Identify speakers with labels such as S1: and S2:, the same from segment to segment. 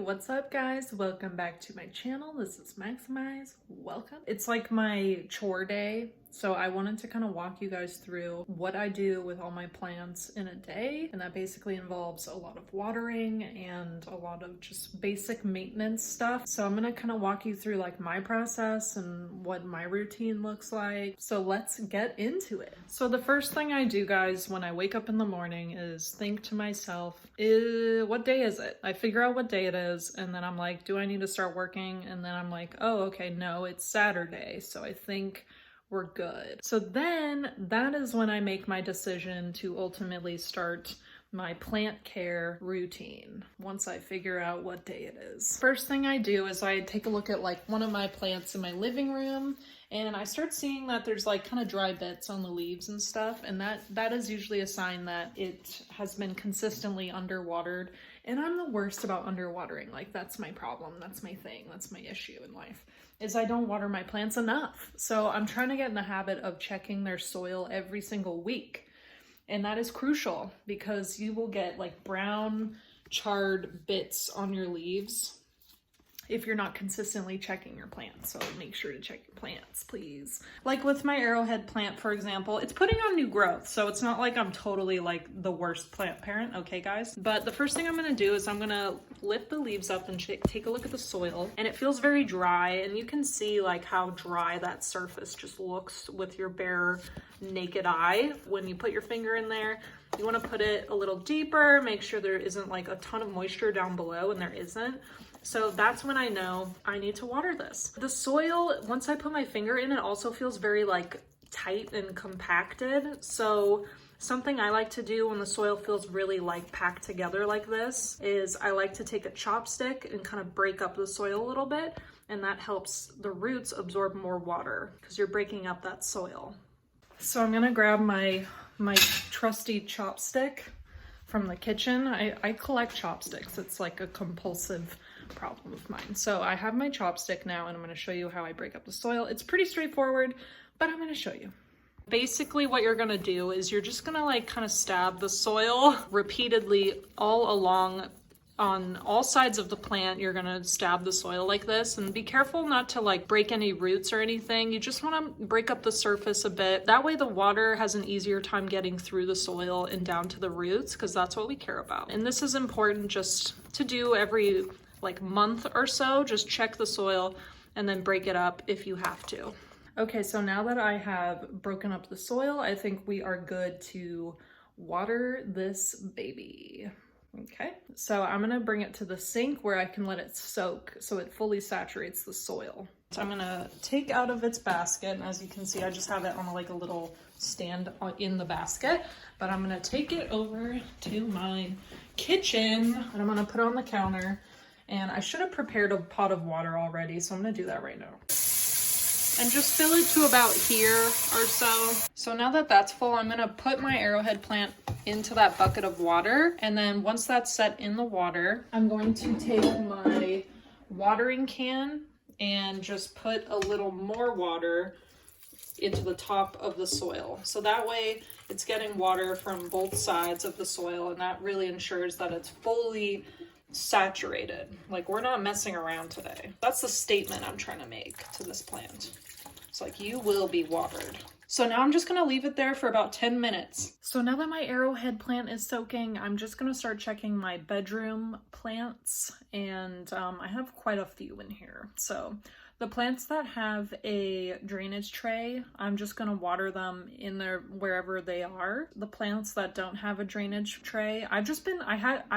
S1: what's up guys? Welcome back to my channel. This is Maximize. Welcome. It's like my chore day, so I wanted to kind of walk you guys through what I do with all my plants in a day, and that basically involves a lot of watering and a lot of just basic maintenance stuff. So I'm gonna kind of walk you through like my process and what my routine looks like. So let's get into it. So the first thing I do, guys, when I wake up in the morning is think to myself, what day is it? I figure out what day it is, and then I'm like, do I need to start working? And then I'm like, oh, okay, no, it's Saturday, so I think we're good. So then that is when I make my decision to ultimately start my plant care routine once I figure out what day it is. First thing I do is I take a look at like one of my plants in my living room, and I start seeing that there's like kind of dry bits on the leaves and stuff, and that is usually a sign that it has been consistently underwatered. And I'm the worst about underwatering. Like, that's my problem, that's my thing, that's my issue in life, is I don't water my plants enough. So I'm trying to get in the habit of checking their soil every single week. And that is crucial because you will get like brown charred bits on your leaves if you're not consistently checking your plants. So make sure to check your plants, please. Like with my arrowhead plant, for example, it's putting on new growth. So it's not like I'm totally like the worst plant parent, okay guys? But the first thing I'm gonna do is I'm gonna lift the leaves up and take a look at the soil. And it feels very dry, and you can see like how dry that surface just looks with your bare naked eye. When you put your finger in there, you wanna put it a little deeper, make sure there isn't like a ton of moisture down below, and there isn't. So that's when I know I need to water this. The soil, once I put my finger in, it also feels very like tight and compacted. So something I like to do when the soil feels really like packed together like this is I like to take a chopstick and kind of break up the soil a little bit. And that helps the roots absorb more water because you're breaking up that soil. So I'm gonna grab my trusty chopstick from the kitchen. I collect chopsticks. It's like a compulsive problem of mine. So I have my chopstick now, and I'm going to show you how I break up the soil. It's pretty straightforward, but I'm going to show you. Basically what you're going to do is you're just going to like kind of stab the soil repeatedly all along on all sides of the plant. You're going to stab the soil like this, and be careful not to like break any roots or anything. You just want to break up the surface a bit. That way the water has an easier time getting through the soil and down to the roots, because that's what we care about. And this is important just to do every like month or so. Just check the soil and then break it up if you have to. Okay, so now that I have broken up the soil, I think we are good to water this baby. Okay, so I'm gonna bring it to the sink where I can let it soak so it fully saturates the soil. So I'm gonna take out of its basket, and as you can see, I just have it on like a little stand in the basket, but I'm gonna take it over to my kitchen and I'm gonna put it on the counter. And I should have prepared a pot of water already, so I'm gonna do that right now. And just fill it to about here or so. So now that that's full, I'm gonna put my arrowhead plant into that bucket of water. And then once that's set in the water, I'm going to take my watering can and just put a little more water into the top of the soil. So that way it's getting water from both sides of the soil, and that really ensures that it's fully saturated. Like, we're not messing around today. That's the statement I'm trying to make to this plant. It's like, you will be watered. So now I'm just gonna leave it there for about 10 minutes. So now that my arrowhead plant is soaking, I'm just gonna start checking my bedroom plants, and I have quite a few in here. So the plants that have a drainage tray, I'm just gonna water them in there wherever they are. The plants that don't have a drainage tray, I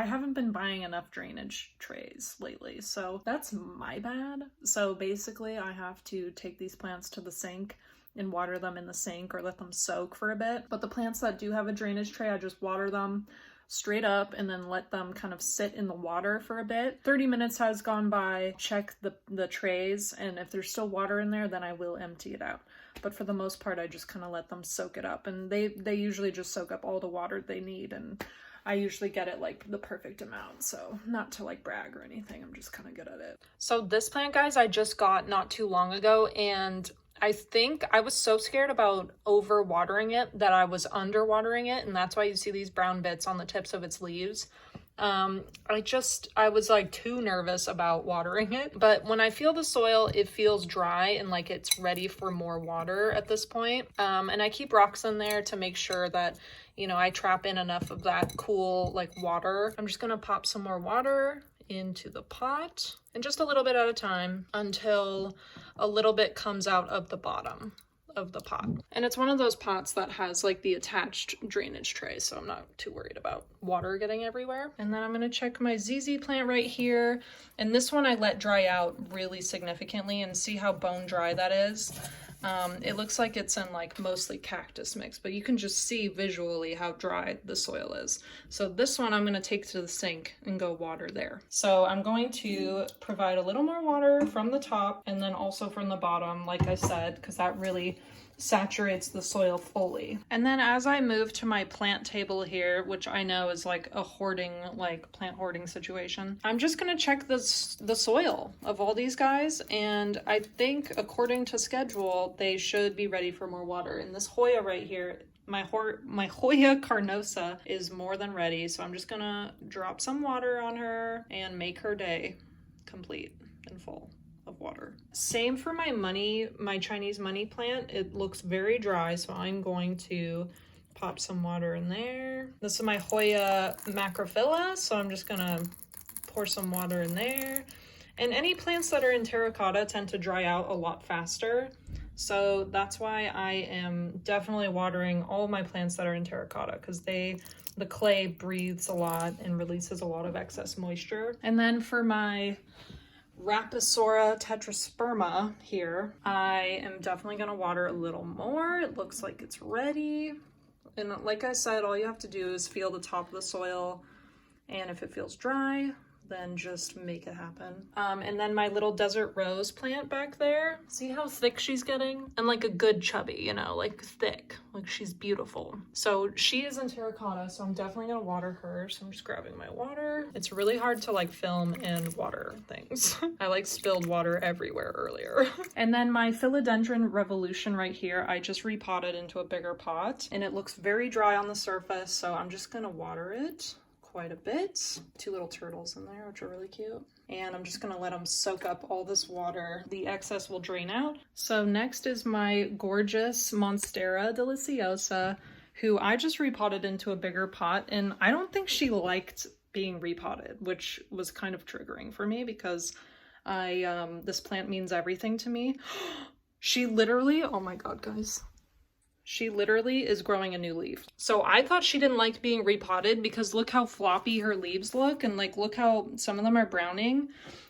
S1: haven't been buying enough drainage trays lately, so that's my bad. So basically I have to take these plants to the sink and water them in the sink or let them soak for a bit. But the plants that do have a drainage tray, I just water them straight up and then let them kind of sit in the water for a bit. 30 minutes has gone by, check the trays, and if there's still water in there, then I will empty it out. But for the most part, I just kind of let them soak it up, and they usually just soak up all the water they need, and I usually get it like the perfect amount. So not to like brag or anything, I'm just kind of good at it. So this plant, guys, I just got not too long ago, and I think I was so scared about over watering it that I was under watering it, and that's why you see these brown bits on the tips of its leaves. I was like too nervous about watering it. But when I feel the soil, it feels dry and like it's ready for more water at this point. And I keep rocks in there to make sure that, you know, I trap in enough of that cool like water. I'm just gonna pop some more water into the pot, and just a little bit at a time until a little bit comes out of the bottom of the pot. And it's one of those pots that has like the attached drainage tray, so I'm not too worried about water getting everywhere. And then I'm gonna check my ZZ plant right here. And this one I let dry out really significantly, and see how bone dry that is. It looks like it's in like mostly cactus mix, but you can just see visually how dry the soil is. So this one I'm going to take to the sink and go water there. So I'm going to provide a little more water from the top and then also from the bottom, like I said, because that really saturates the soil fully. And then as I move to my plant table here, which I know is like a hoarding, like plant hoarding situation, I'm just gonna check the soil of all these guys, and I think according to schedule they should be ready for more water. And this Hoya right here, my Hoya carnosa, is more than ready, so I'm just gonna drop some water on her and make her day complete and full of water. Same for my Chinese money plant. It looks very dry, so I'm going to pop some water in there. This is my Hoya macrophylla, so I'm just gonna pour some water in there. And any plants that are in terracotta tend to dry out a lot faster, so that's why I am definitely watering all my plants that are in terracotta, because the clay breathes a lot and releases a lot of excess moisture. And then for my Rapasora tetrasperma here, I am definitely going to water a little more. It looks like it's ready. And like I said, all you have to do is feel the top of the soil, and if it feels dry, then just make it happen. And then my little desert rose plant back there, see how thick she's getting? And like a good chubby, you know, like thick, like she's beautiful. So she is in terracotta, so I'm definitely gonna water her. So I'm just grabbing my water. It's really hard to like film and water things. I like spilled water everywhere earlier. And then my philodendron revolution right here, I just repotted into a bigger pot, and it looks very dry on the surface, so I'm just gonna water it quite a bit. Two little turtles in there, which are really cute. And I'm just gonna let them soak up all this water. The excess will drain out. So next is my gorgeous Monstera deliciosa, who I just repotted into a bigger pot, and I don't think she liked being repotted, which was kind of triggering for me because this plant means everything to me. She literally, oh my god, guys. She literally is growing a new leaf. So I thought she didn't like being repotted because look how floppy her leaves look, and like look how some of them are browning,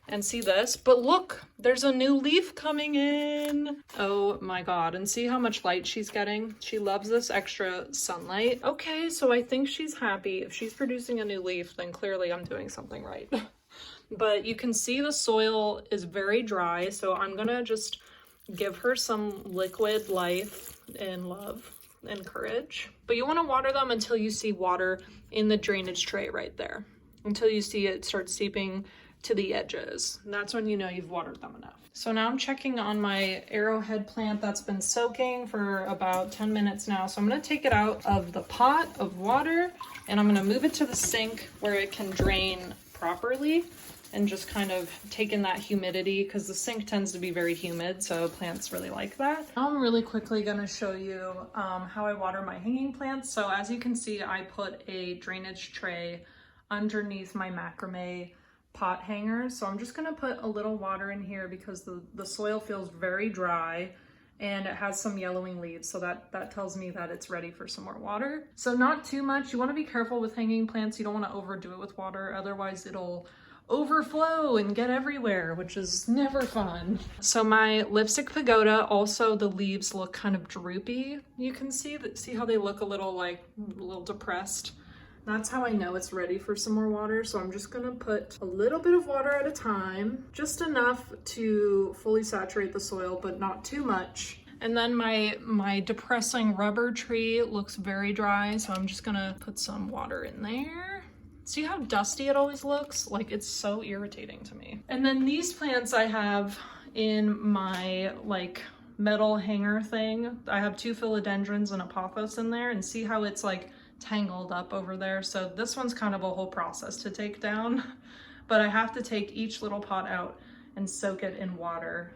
S1: and see this, but look, there's a new leaf coming in. Oh my god, and see how much light she's getting? She loves this extra sunlight. Okay, so I think she's happy. If she's producing a new leaf, then clearly I'm doing something right. But you can see the soil is very dry, so I'm gonna just give her some liquid life and love and courage. But you want to water them until you see water in the drainage tray right there, until you see it start seeping to the edges. And that's when you know you've watered them enough. So now I'm checking on my arrowhead plant that's been soaking for about 10 minutes now. So I'm going to take it out of the pot of water, and I'm going to move it to the sink where it can drain properly, and just kind of take in that humidity, because the sink tends to be very humid, so plants really like that. Now I'm really quickly going to show you how I water my hanging plants. So as you can see, I put a drainage tray underneath my macrame pot hanger. So I'm just going to put a little water in here because the soil feels very dry and it has some yellowing leaves, so that tells me that it's ready for some more water. So not too much. You want to be careful with hanging plants. You don't want to overdo it with water, otherwise it'll overflow and get everywhere, which is never fun. So my lipstick pagoda, also the leaves look kind of droopy. You can see how they look a little depressed. That's how I know it's ready for some more water. So I'm just gonna put a little bit of water at a time, just enough to fully saturate the soil, but not too much. And then my depressing rubber tree looks very dry, so I'm just gonna put some water in there. See how dusty it always looks? Like, it's so irritating to me. And then these plants I have in my like metal hanger thing. I have two philodendrons and a pothos in there, and see how it's like tangled up over there. So this one's kind of a whole process to take down, but I have to take each little pot out and soak it in water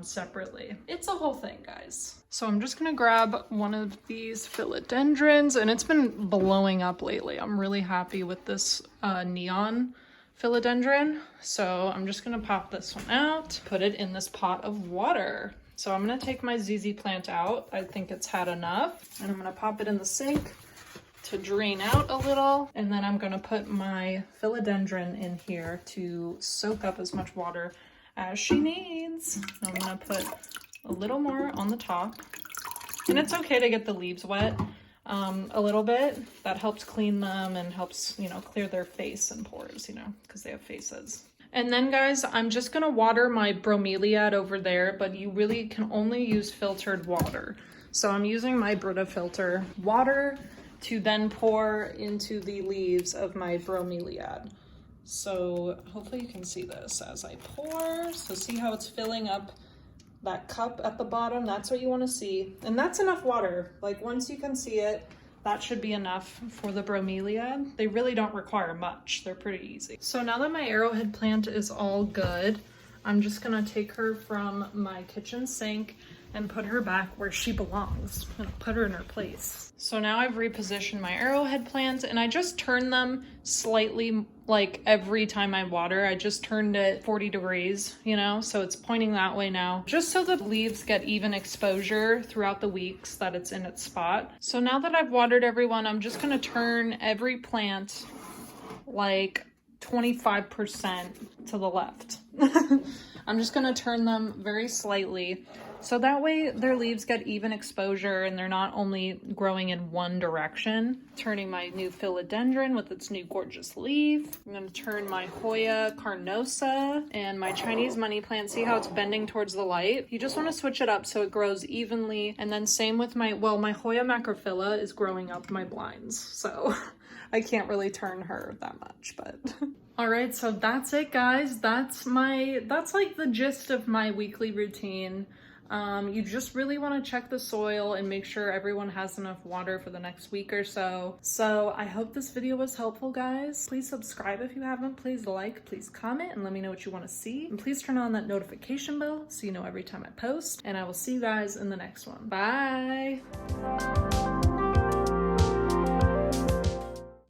S1: separately. It's a whole thing, guys. So I'm just gonna grab one of these philodendrons, and it's been blowing up lately. I'm really happy with this neon philodendron. So I'm just gonna pop this one out, put it in this pot of water. So I'm gonna take my ZZ plant out. I think it's had enough. And I'm gonna pop it in the sink to drain out a little. And then I'm gonna put my philodendron in here to soak up as much water as she needs. I'm gonna put a little more on the top. And it's okay to get the leaves wet a little bit. That helps clean them and helps, you know, clear their face and pores, you know, because they have faces. And then guys, I'm just gonna water my bromeliad over there, but you really can only use filtered water. So I'm using my Brita filter water to then pour into the leaves of my bromeliad. So hopefully you can see this as I pour. So see how it's filling up that cup at the bottom? That's what you want to see. And that's enough water. Like once you can see it, that should be enough for the bromeliad. They really don't require much. They're pretty easy. So now that my arrowhead plant is all good, I'm just gonna take her from my kitchen sink and put her back where she belongs. I'm gonna put her in her place. So now I've repositioned my arrowhead plants, and I just turn them slightly, like every time I water. I just turned it 40 degrees, you know, so it's pointing that way now, just so the leaves get even exposure throughout the weeks that it's in its spot. So now that I've watered everyone, I'm just gonna turn every plant like 25% to the left. I'm just gonna turn them very slightly, so that way their leaves get even exposure and they're not only growing in one direction. Turning my new philodendron with its new gorgeous leaf. I'm gonna turn my Hoya carnosa and my Chinese money plant. See how it's bending towards the light? You just wanna switch it up so it grows evenly. And then same with my, well, my Hoya macrophylla is growing up my blinds, so I can't really turn her that much, but. All right, so that's it, guys. That's like the gist of my weekly routine. You just really want to check the soil and make sure everyone has enough water for the next week or so. So I hope this video was helpful, guys. Please subscribe if you haven't. Please like, please comment, and let me know what you want to see. And please turn on that notification bell so you know every time I post. And I will see you guys in the next one. Bye.